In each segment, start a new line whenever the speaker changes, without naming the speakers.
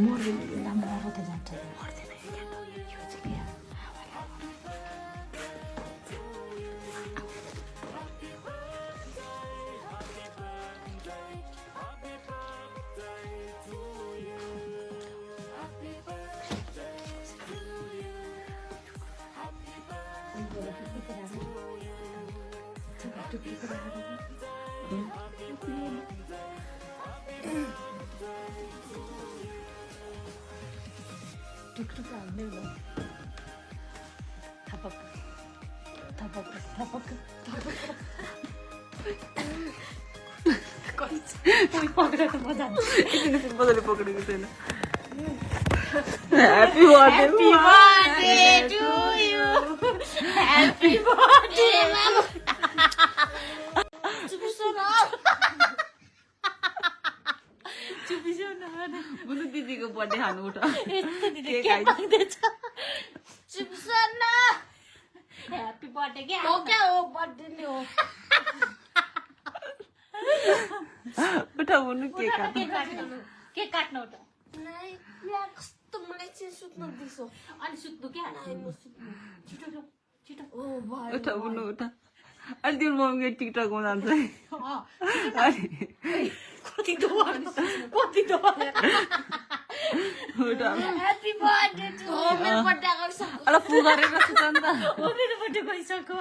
मर्दैन राम्रो त जान्छ मर्दैन यो चाहिँ क्या टुकटुक हाल्ने हो थपक थपक थपक कोही पक्रेर त मजा
मजाले पक्रेको छैन happy birthday
to you happy birthday चुपिसो न
बुनु दिदीको बर्थडे खानु उठ
यस्तो दिदी के माग्दैछ चुपिसो न ह्याप्पी बर्थडे के हो क्या हो बर्थडे नि हो
उठा बुनु के
केक काट्नु उठ
कस्तो मलाई चाहिँ सुत्नु दिसो
अनि सुत्नु क्या छिटो छिटो
ओ भाइ
उठा बुनु उठा अनि त्यो मम्मीले टिकटकमा जान्छ
कति दोबार
उठा
ह्याप्पी बर्थडे टु मेरो बर्थडे आउँछ
अला पुगरेर सुत नि त
हो मेरो बर्थडे गइसक्यो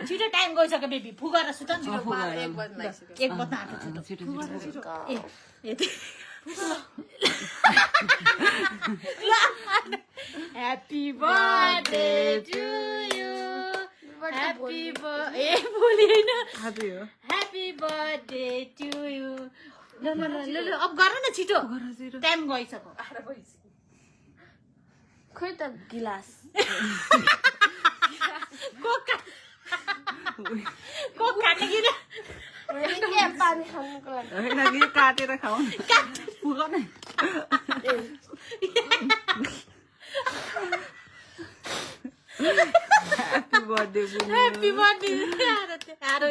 छिटो टाइम गइसक्यो बेबी फुगाएर सुत नि छिटो 1 बज्न आँट्यो छिटो happy birthday to you happy birthday भोलि हैन
खादै हो
ह्याप्पी बर्थडे टु यु ल ल ल ल अब गर न छिटो टाइम गइसक्यो
खोइ त गिलास
कोक काट्ने कि
मैले के पानी खानुको लागि
होइन कि यो काटेर खाऊ पुग नै ह्याप्पी बर्थडे बुनु
ह्याप्पी बर्थडे आरो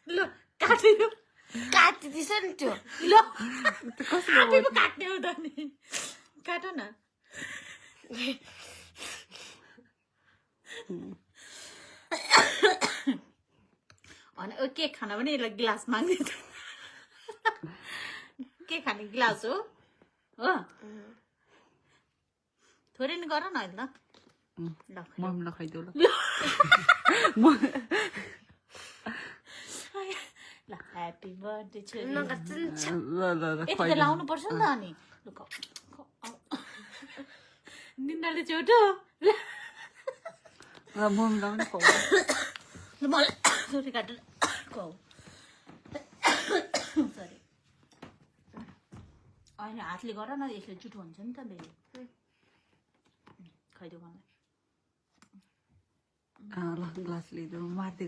ल काट्यो
काटिदिस नि त्यो
ल आफै पो काट्ने हो त नि काट न अनि के खाना पनि यसलाई ग्लास माग्दैछ के खाने ग्लास हो थोरै नि गर न अहिले ल
मम्मीलाई खाइदेऊ ल
ल ह्याप्पी बर्थडे छ
नगचिन्छ
ल ल ल
यति त लाउनु पर्छ नि त अनि निन्दाले चोटो
ल मम्मीलाई पनि खुवाऊ
ल मलाई सोरी काटेर खुवाऊ सरी होइन हातले गर न यसले जुठो हुन्छ नि त बेबी खाइदेऊ मलाई
ल ग्लास लिइदेऊ मार्दै